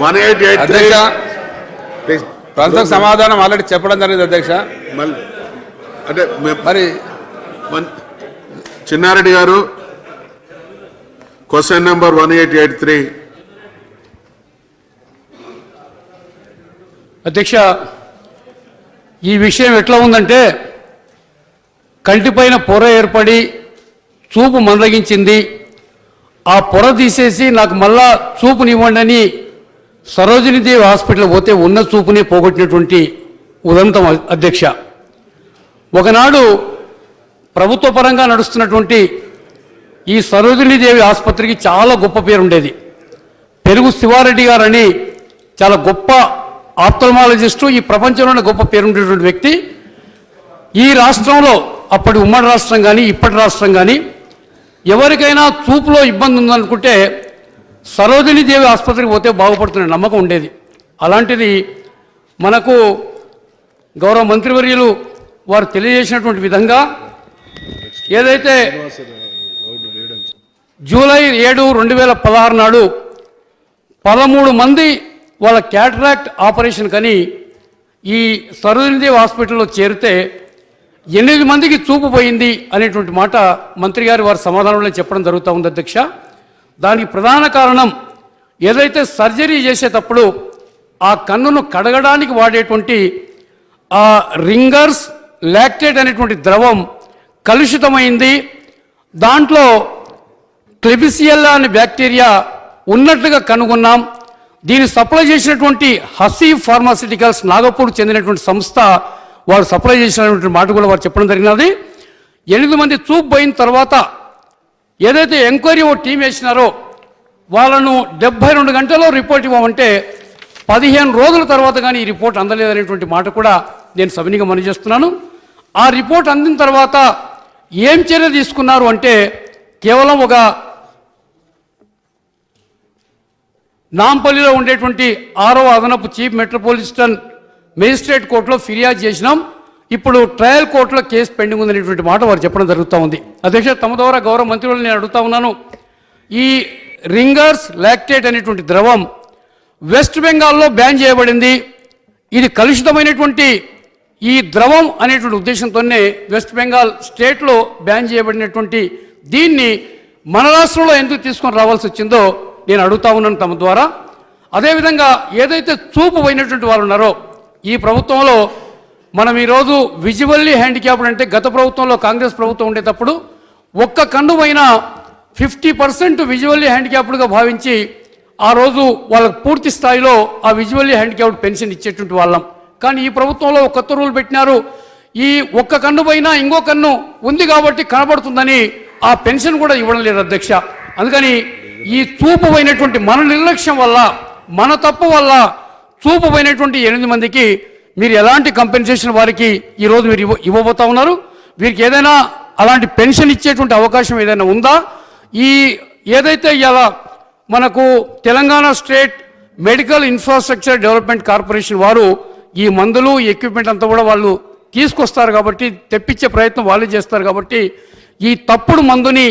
అధ్యక్ష ప్రశ్నకు సమాధానం ఆల్రెడీ చెప్పడం జరిగింది అధ్యక్ష. అంటే మరి చిన్నారెడ్డి గారు క్వశ్చన్ నెంబర్ 1883. అధ్యక్ష, ఈ విషయం ఎట్లా ఉందంటే కంటిపైన పొర ఏర్పడి చూపు మందగించింది, ఆ పొర తీసేసి నాకు మళ్ళా చూపునివ్వండి అని సరోజినీదేవి హాస్పిటల్ పోతే ఉన్న చూపునే పోగొట్టినటువంటి ఉదంతం అధ్యక్ష. ఒకనాడు ప్రభుత్వ పరంగా నడుస్తున్నటువంటి ఈ సరోజినీదేవి ఆసుపత్రికి చాలా గొప్ప పేరు ఉండేది. పెరుగు శివారెడ్డి గారని చాలా గొప్ప ఆప్థల్మాలజిస్టు, ఈ ప్రపంచంలోనే గొప్ప పేరు ఉండేటువంటి వ్యక్తి. ఈ రాష్ట్రంలో అప్పటి ఉమ్మడి రాష్ట్రం కానీ ఇప్పటి రాష్ట్రం కానీ ఎవరికైనా చూపులో ఇబ్బంది ఉందనుకుంటే సరోజినీదేవి ఆసుపత్రికి పోతే బాగుపడుతున్న నమ్మకం ఉండేది. అలాంటిది మనకు గౌరవ మంత్రివర్యులు వారు తెలియజేసినటువంటి విధంగా ఏదైతే జూలై 7, 2016 నాడు 13 మంది వాళ్ళ క్యాటరాక్ట్ ఆపరేషన్ కని ఈ సరోజినీదేవి హాస్పిటల్లో చేరితే 8 మందికి చూపు పోయింది అనేటువంటి మాట మంత్రి గారు వారి సమాధానంలో చెప్పడం జరుగుతూ ఉంది అధ్యక్ష. దానికి ప్రధాన కారణం ఏదైతే సర్జరీ చేసేటప్పుడు ఆ కన్నును కడగడానికి వాడేటువంటి ఆ రింగర్స్ లాక్టేట్ అనేటువంటి ద్రవం కలుషితమైంది. దాంట్లో క్లెబిసియల్లా అనే బ్యాక్టీరియా ఉన్నట్లుగా కనుగొన్నాం. దీన్ని సప్లై చేసినటువంటి హసీఫ్ ఫార్మాస్యూటికల్స్ నాగపూర్ చెందినటువంటి సంస్థ వారు సప్లై చేసినటువంటి మాట కూడా వారు చెప్పడం జరిగినది. 8 మంది చూపు పోయిన తర్వాత ఏదైతే ఎంక్వైరీ ఓ టీం వేసినారో వాళ్ళను 72 గంటల్లో రిపోర్ట్ ఇవ్వమంటే 15 రోజుల తర్వాత కానీ ఈ రిపోర్ట్ అందలేదనేటువంటి మాట కూడా నేను సవినీగా మనవి చేస్తున్నాను. ఆ రిపోర్ట్ అందిన తర్వాత ఏం చర్య తీసుకున్నారు అంటే కేవలం ఒక నాంపల్లిలో ఉండేటువంటి 6వ అదనపు చీఫ్ మెట్రోపాలిటన్ మేజిస్ట్రేట్ కోర్టులో ఫిర్యాదు చేసినాం. ఇప్పుడు ట్రయల్ కోర్టులో కేసు పెండింగ్ ఉందనేటువంటి మాట వారు చెప్పడం జరుగుతూ ఉంది. అధ్యక్ష, తమ ద్వారా గౌరవ మంత్రులను నేను అడుగుతా ఉన్నాను. ఈ రింగర్స్ లాక్టేట్ అనేటువంటి ద్రవం వెస్ట్ బెంగాల్లో బ్యాన్ చేయబడింది. ఇది కలుషితమైనటువంటి ఈ ద్రవం అనేటువంటి ఉద్దేశంతోనే వెస్ట్ బెంగాల్ స్టేట్లో బ్యాన్ చేయబడినటువంటి దీన్ని మన రాష్ట్రంలో ఎందుకు తీసుకొని రావాల్సి వచ్చిందో నేను అడుగుతా ఉన్నాను తమ ద్వారా. అదేవిధంగా ఏదైతే చూపు పోయినటువంటి వారు ఉన్నారో ఈ ప్రభుత్వంలో మనం ఈరోజు విజువల్లీ హ్యాండిక్యాప్డ్ అంటే గత ప్రభుత్వంలో కాంగ్రెస్ ప్రభుత్వం ఉండేటప్పుడు ఒక్క కన్ను పైన 50% విజువల్లీ హ్యాండిక్యాప్డ్గా భావించి ఆ రోజు వాళ్ళకు పూర్తి స్థాయిలో ఆ విజువల్లీ హ్యాండిక్యాప్డ్ పెన్షన్ ఇచ్చేటువంటి వాళ్ళం. కానీ ఈ ప్రభుత్వంలో ఒక కొత్త రూల్ పెట్టినారు. ఈ ఒక్క కన్ను పైన ఇంకో కన్ను ఉంది కాబట్టి కనబడుతుందని ఆ పెన్షన్ కూడా ఇవ్వడం లేదు అధ్యక్ష. అందుకని ఈ చూపు పోయినటువంటి మన నిర్లక్ష్యం వల్ల, మన తప్పు వల్ల చూపు పోయినటువంటి 8 మందికి మీరు ఎలాంటి కంపెన్సేషన్ వారికి ఈరోజు మీరు ఇవ్వబోతా ఉన్నారు? వీరికి ఏదైనా అలాంటి పెన్షన్ ఇచ్చేటువంటి అవకాశం ఏదైనా ఉందా? ఈ ఏదైతే ఇలా మనకు Telangana state medical infrastructure development corporation వారు ఈ మందులు ఎక్విప్మెంట్ అంతా కూడా వాళ్ళు తీసుకొస్తారు కాబట్టి, తెప్పించే ప్రయత్నం వాళ్ళు చేస్తారు కాబట్టి ఈ తప్పుడు మందుని,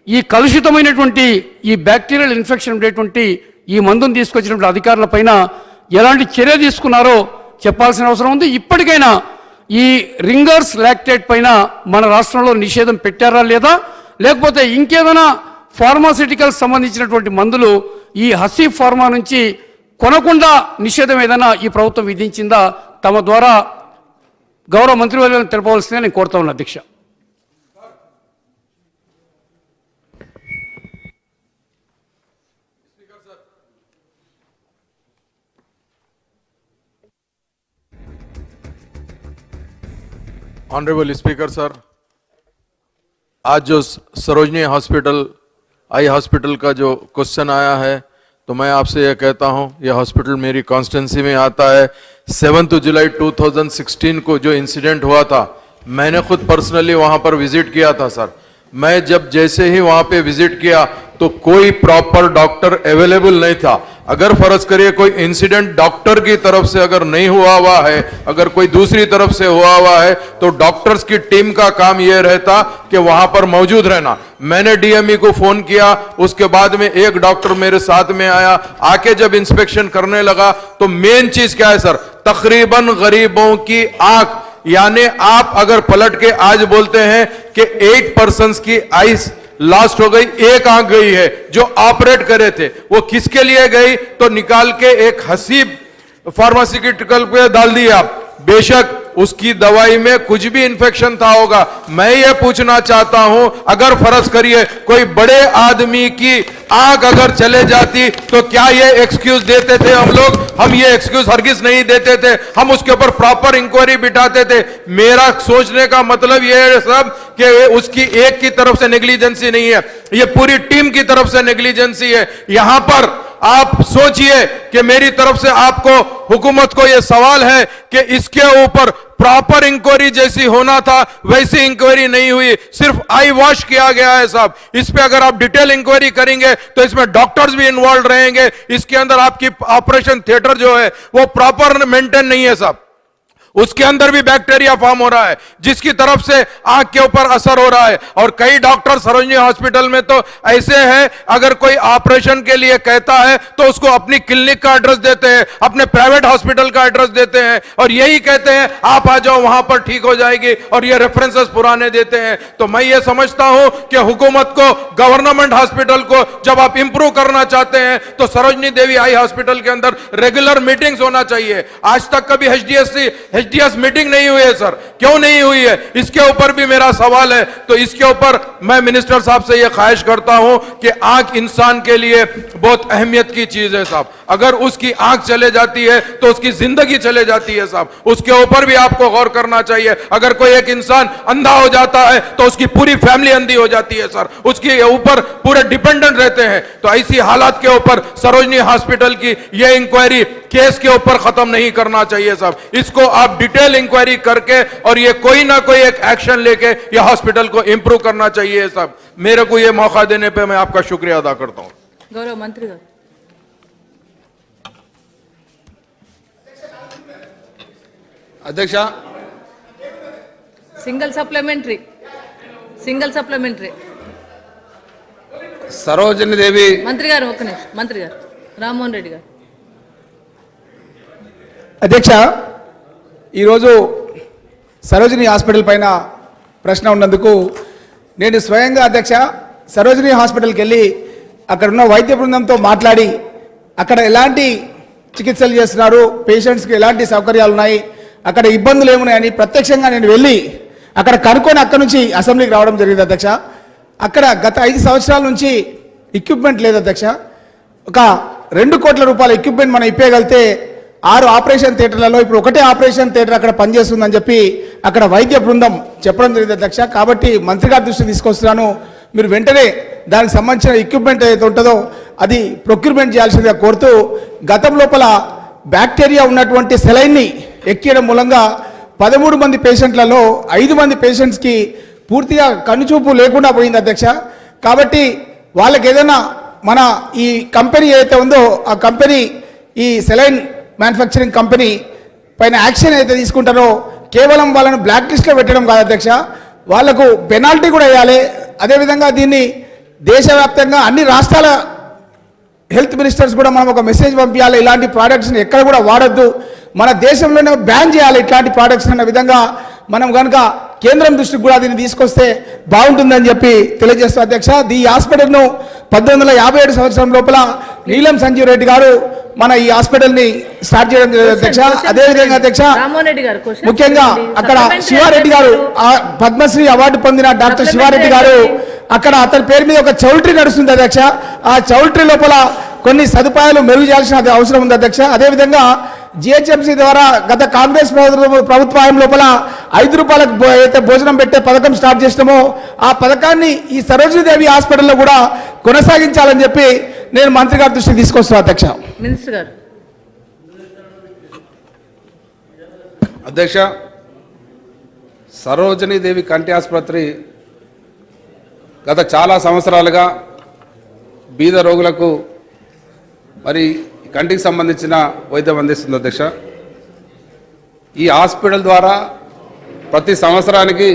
ఈ కలుషితమైనటువంటి ఈ బ్యాక్టీరియల్ ఇన్ఫెక్షన్ ఉండేటువంటి ఈ మందుని తీసుకొచ్చినటువంటి అధికారుల పైన ఎలాంటి చర్య తీసుకున్నారో చెప్పాల్సిన అవసరం ఉంది. ఇప్పటికైనా ఈ రింగర్స్ లాక్టేట్ పైన మన రాష్ట్రంలో నిషేధం పెట్టారా లేదా, లేకపోతే ఇంకేదైనా ఫార్మాసిటికల్స్ సంబంధించినటువంటి మందులు ఈ హసీఫ్ ఫార్మా నుంచి కొనకుండా నిషేధం ఏదైనా ఈ ప్రభుత్వం విధించిందా? తమ ద్వారా గౌరవ మంత్రివర్యులను తెలపవలసిందిగా నేను కోరుతా ఉన్నా అధ్యక్ష. ऑनरेबल स्पीकर सर, आज जो सरोजनी हॉस्पिटल आई हॉस्पिटल का जो क्वेश्चन आया है तो मैं आपसे यह कहता हूं, यह हॉस्पिटल मेरी कॉन्स्टिट्यूंसी में आता है। 7 जुलाई 2016 को जो इंसिडेंट हुआ था, मैंने खुद पर्सनली वहां पर विजिट किया था सर। मैं जब जैसे ही वहां पे विजिट किया तो कोई प्रॉपर डॉक्टर अवेलेबल नहीं था। अगर फर्ज करिए कोई इंसिडेंट डॉक्टर की तरफ से अगर नहीं हुआ है, अगर कोई दूसरी तरफ से हुआ है, तो डॉक्टर्स की टीम का काम यह रहता कि वहां पर मौजूद रहना। मैंने डीएमई को फोन किया, उसके बाद में एक डॉक्टर मेरे साथ में आया, आके जब इंस्पेक्शन करने लगा तो मेन चीज क्या है सर, तकरीबन गरीबों की आंख, यानी आप अगर पलट के आज बोलते हैं कि 8 पर्सन्स की आइस लास्ट हो गई, एक आंख गई है, जो ऑपरेट करे थे वो किसके लिए गई, तो निकाल के एक हसीब फार्मास्यूटिकल पे डाल दिए आप। बेशक उसकी दवाई में कुछ भी इंफेक्शन था होगा। मैं ये पूछना चाहता हूं, अगर फर्ज करिए कोई बड़े आदमी की आंख अगर चले जाती तो क्या ये एक्सक्यूज देते थे हम लोग? हम ये एक्सक्यूज हरगिज नहीं देते थे, हम उसके ऊपर प्रॉपर इंक्वायरी बिठाते थे। मेरा सोचने का मतलब ये है सब कि उसकी एक की तरफ से नेग्लिजेंसी नहीं है, ये पूरी टीम की तरफ से नेग्लिजेंसी है। यहां पर आप सोचिए कि मेरी तरफ से आपको, हुकूमत को यह सवाल है कि इसके ऊपर प्रॉपर इंक्वायरी जैसी होना था वैसी इंक्वायरी नहीं हुई, सिर्फ आई वॉश किया गया है साहब। इस पे अगर आप डिटेल इंक्वायरी करेंगे तो इसमें डॉक्टर्स भी इन्वॉल्व रहेंगे। इसके अंदर आपकी ऑपरेशन थिएटर जो है वो प्रॉपर मेंटेन नहीं है साहब, उसके अंदर भी बैक्टीरिया फॉर्म हो रहा है जिसकी तरफ से आंख के ऊपर असर हो रहा है। और कई डॉक्टर सरोजनी हॉस्पिटल में तो ऐसे हैं, अगर कोई ऑपरेशन के लिए कहता है तो उसको अपनी क्लिनिक का एड्रेस देते हैं, अपने प्राइवेट हॉस्पिटल का एड्रेस देते हैं और यही कहते हैं आप आ जाओ वहां पर ठीक हो जाएगी, और ये रेफरेंसेस पुराने देते हैं। तो मैं ये समझता हूं कि हुकूमत को, गवर्नमेंट हॉस्पिटल को जब आप इंप्रूव करना चाहते हैं तो सरोजनी देवी आई हॉस्पिटल के अंदर रेगुलर मीटिंग्स होना चाहिए। आज तक कभी एचडीएस मीटिंग नहीं हुई है सर, क्यों नहीं हुई है? इसके ऊपर भी मेरा सवाल है। तो इसके ऊपर मैं मिनिस्टर साहब से यह ख्वाहिश करता हूं कि आंख इंसान के लिए बहुत अहमियत की चीज है साहब। अगर उसकी आंख चले जाती है तो उसकी जिंदगी चले जाती है साहब, उसके ऊपर भी आपको गौर करना चाहिए। अगर कोई एक इंसान अंधा हो जाता है तो उसकी पूरी फैमिली अंधी हो जाती है सर, उसके ऊपर पूरे डिपेंडेंट रहते हैं। तो ऐसी हालात के ऊपर सरोजनी हॉस्पिटल की यह इंक्वायरी केस के ऊपर खत्म नहीं करना चाहिए साहब, इसको आप डिटेल इंक्वायरी करके और ये कोई ना कोई एक एक्शन लेके ये हॉस्पिटल को इंप्रूव करना चाहिए साहब। मेरे को ये मौका देने पे मैं आपका शुक्रिया अदा करता हूं। गौरव मंत्री गाరు అధ్యక్ష, సింగిల్ సప్లిమెంటరీ సరోజిని దేవి మంత్రి గారు ఒక్క నిమిషం, మంత్రి గారు రామ్మోహన్ రెడ్డి గారు. అధ్యక్ష, ఈరోజు సరోజిని హాస్పిటల్ పైన ప్రశ్న ఉన్నందుకు నేను స్వయంగా అధ్యక్ష సరోజిని హాస్పిటల్కి వెళ్ళి అక్కడ ఉన్న వైద్య బృందంతో మాట్లాడి అక్కడ ఎలాంటి చికిత్సలు చేస్తున్నారు, పేషెంట్స్కి ఎలాంటి సౌకర్యాలు ఉన్నాయి, అక్కడ ఇబ్బందులు ఏమున్నాయని ప్రత్యక్షంగా నేను వెళ్ళి అక్కడ కనుక్కొని అక్కడ నుంచి అసెంబ్లీకి రావడం జరిగింది అధ్యక్ష. అక్కడ గత 5 సంవత్సరాల నుంచి ఎక్విప్మెంట్ లేదు అధ్యక్ష. ఒక 2 కోట్ల రూపాయల ఎక్విప్మెంట్ మనం ఇప్పగలితే 6 ఆపరేషన్ థియేటర్లలో ఇప్పుడు ఒకటే ఆపరేషన్ థియేటర్ అక్కడ పనిచేస్తుందని చెప్పి అక్కడ వైద్య బృందం చెప్పడం జరిగింది అధ్యక్ష. కాబట్టి మంత్రి గారి దృష్టికి తీసుకొస్తున్నాను, మీరు వెంటనే దానికి సంబంధించిన ఎక్విప్మెంట్ ఏదైతే ఉంటుందో అది ప్రొక్యూర్మెంట్ చేయాల్సిందిగా కోరుతూ, గతం లోపల బ్యాక్టీరియా ఉన్నటువంటి సెలైన్ని ఎక్కియడం మూలంగా 13 మంది పేషెంట్లలో 5 మంది పేషెంట్స్కి పూర్తిగా కనుచూపు లేకుండా పోయింది అధ్యక్ష. కాబట్టి వాళ్ళకి ఏదైనా మన ఈ కంపెనీ ఏదైతే ఉందో ఆ కంపెనీ, ఈ సెలైన్ మ్యానుఫ్యాక్చరింగ్ కంపెనీ పైన యాక్షన్ అయితే తీసుకుంటారో కేవలం వాళ్ళను బ్లాక్ లిస్ట్లో పెట్టడం కాదు అధ్యక్ష, వాళ్లకు పెనాల్టీ కూడా వేయాలి. అదేవిధంగా దీన్ని దేశవ్యాప్తంగా అన్ని రాష్ట్రాల హెల్త్ మినిస్టర్స్ కూడా మనం ఒక మెసేజ్ పంపించాలి, ఇలాంటి ప్రోడక్ట్స్ని ఎక్కడ కూడా వాడొద్దు, మన దేశంలోనే బ్యాన్ చేయాలి ఇట్లాంటి ప్రోడక్ట్స్ అన్న విధంగా మనం కనుక కేంద్రం దృష్టికి కూడా దీన్ని తీసుకొస్తే బాగుంటుందని చెప్పి తెలియజేస్తాం అధ్యక్ష. ఈ హాస్పిటల్ను 1957 సంవత్సరం లోపల నీలం సంజీవ్ రెడ్డి గారు మన ఈ హాస్పిటల్ని స్టార్ట్ చేయడం జరిగింది అధ్యక్ష. అదేవిధంగా అధ్యక్ష ముఖ్యంగా అక్కడ శివారెడ్డి గారు, పద్మశ్రీ అవార్డు పొందిన డాక్టర్ శివారెడ్డి గారు, అక్కడ అతని పేరు మీద ఒక చౌల్ట్రీ నడుస్తుంది అధ్యక్ష. ఆ చౌల్ట్రీ లోపల కొన్ని సదుపాయాలు మెరుగు చేయాల్సిన అవసరం ఉంది అధ్యక్ష. అదేవిధంగా జిహెచ్ఎంసీ ద్వారా గత కాంగ్రెస్ ప్రభుత్వం లోపల 5 రూపాయలకు అయితే భోజనం పెట్టే పథకం స్టార్ట్ చేసినామో ఆ పథకాన్ని ఈ సరోజిని దేవి హాస్పిటల్లో కూడా కొనసాగించాలని చెప్పి నేను మంత్రి గారి దృష్టికి తీసుకొస్తాను అధ్యక్ష. మినిస్టర్ గారు. అధ్యక్ష, సరోజిని దేవి కంటి ఆసుపత్రి గత చాలా సంవత్సరాలుగా బీద రోగులకు మరి కంటికి సంబంధించిన వైద్యం అందిస్తుంది అధ్యక్ష. ఈ హాస్పిటల్ ద్వారా ప్రతి సంవత్సరానికి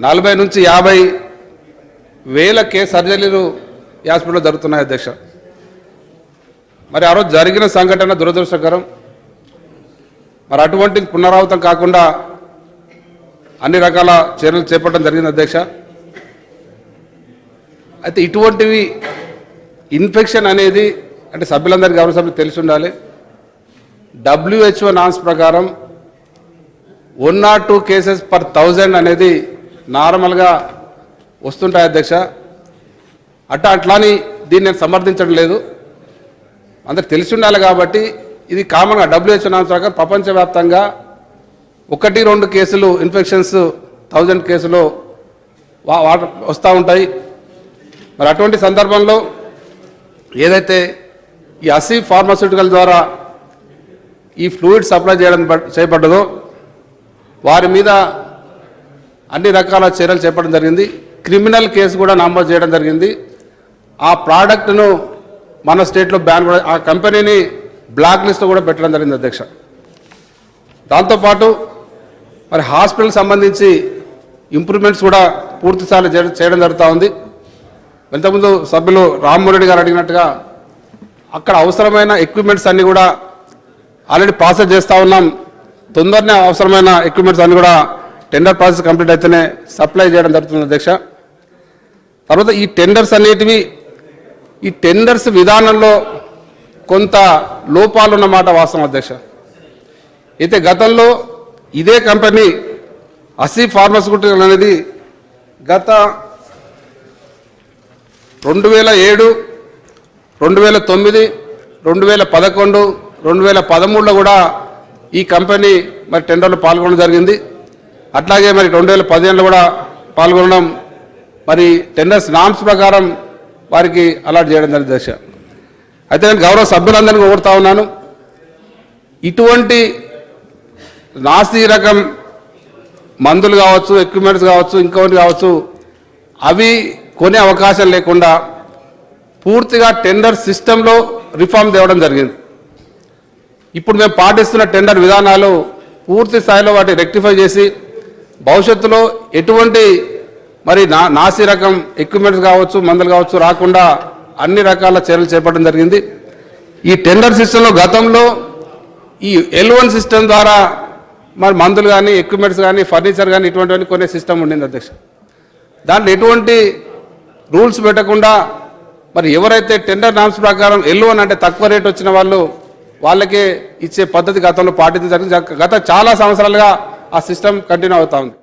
40 నుంచి 50 వేల కేస్ సర్జరీలు ఈ హాస్పిటల్లో జరుగుతున్నాయి అధ్యక్ష. మరి ఆ రోజు జరిగిన సంఘటన దురదృష్టకరం. మరి అటువంటి పునరావృతం కాకుండా అన్ని రకాల చర్యలు చేపట్టడం జరిగింది అధ్యక్ష. అయితే ఇటువంటివి ఇన్ఫెక్షన్ అనేది అంటే సభ్యులందరికీ గౌరవ సభ్యులు తెలిసి ఉండాలి. WHO నామ్స్ ప్రకారం 1 or 2 కేసెస్ పర్ 1000 అనేది నార్మల్గా వస్తుంటాయి అధ్యక్ష. అట్లాని దీన్ని నేను సమర్థించడం లేదు, అందరికి తెలిసి ఉండాలి కాబట్టి ఇది కామన్గా WHO నామ్స్ ప్రకారం ప్రపంచవ్యాప్తంగా 1-2 కేసులు ఇన్ఫెక్షన్స్ 1000 కేసులు వస్తూ ఉంటాయి. మరి అటువంటి సందర్భంలో ఏదైతే ఈ అసీఫ్ ఫార్మాస్యూటికల్ ద్వారా ఈ ఫ్లూయిడ్ సప్లై చేయబడ్డదో వారి మీద అన్ని రకాల చర్యలు చేపట్టడం జరిగింది. క్రిమినల్ కేసు కూడా నమోదు చేయడం జరిగింది. ఆ ప్రోడక్ట్ను మన స్టేట్లో బ్యాన్ కూడా, ఆ కంపెనీని బ్లాక్ లిస్ట్లో కూడా పెట్టడం జరిగింది అధ్యక్ష. దాంతోపాటు మరి హాస్పిటల్ సంబంధించి ఇంప్రూవ్మెంట్స్ కూడా పూర్తి స్థాయిలో చేయడం జరుగుతూ ఉంది. ఇంతకుముందు సభ్యులు రామ్మోహన్ రెడ్డి గారు అడిగినట్టుగా అక్కడ అవసరమైన ఎక్విప్మెంట్స్ అన్నీ కూడా ఆల్రెడీ ప్రాసెస్ చేస్తూ ఉన్నాం. తొందరనే అవసరమైన ఎక్విప్మెంట్స్ అన్నీ కూడా టెండర్ ప్రాసెస్ కంప్లీట్ అయితేనే సప్లై చేయడం జరుగుతుంది అధ్యక్ష. తర్వాత ఈ టెండర్స్ అనేటివి ఈ టెండర్స్ విధానంలో కొంత లోపాలు ఉన్నమాట వాస్తవం అధ్యక్ష. అయితే గతంలో ఇదే కంపెనీ అసీఫ్ ఫార్మాస్యూటికల్ అనేది గత 2007, 2009, 2011, 2013లో కూడా ఈ కంపెనీ మరి టెండర్లో పాల్గొనడం జరిగింది. అట్లాగే మరి 2015లో కూడా పాల్గొనడం, మరి టెండర్స్ నామ్స్ ప్రకారం వారికి అలాట్ చేయడం జరిగింది దశ. అయితే నేను గౌరవ సభ్యులందరినీ కోరుతా ఉన్నాను, ఇటువంటి నాసి రకం మందులు కావచ్చు, ఎక్విప్మెంట్స్ కావచ్చు, ఇంకొకటి కావచ్చు, అవి కొనే అవకాశం లేకుండా పూర్తిగా టెండర్ సిస్టంలో రిఫార్మ్ తేవడం జరిగింది. ఇప్పుడు మేము పాటిస్తున్న టెండర్ విధానాలు పూర్తి స్థాయిలో వాటిని రెక్టిఫై చేసి భవిష్యత్తులో ఎటువంటి మరి నాసి రకం ఎక్విప్మెంట్స్ కావచ్చు, మందులు కావచ్చు రాకుండా అన్ని రకాల చర్యలు చేపట్టడం జరిగింది. ఈ టెండర్ సిస్టంలో గతంలో ఈ L1 సిస్టమ్ ద్వారా మరి మందులు కానీ, ఎక్విప్మెంట్స్ కానీ, ఫర్నిచర్ కానీ ఇటువంటివన్నీ కొనే సిస్టమ్ ఉండింది అధ్యక్ష. దాంట్లో ఎటువంటి రూల్స్ పెట్టకుండా మరి ఎవరైతే టెండర్ నామ్స్ ప్రకారం L1 అంటే తక్కువ రేట్ వచ్చిన వాళ్ళకే ఇచ్చే పద్ధతి గతంలో పాటించడం జరిగింది. గత చాలా సంవత్సరాలుగా ఆ సిస్టమ్ కంటిన్యూ అవుతా ఉంది.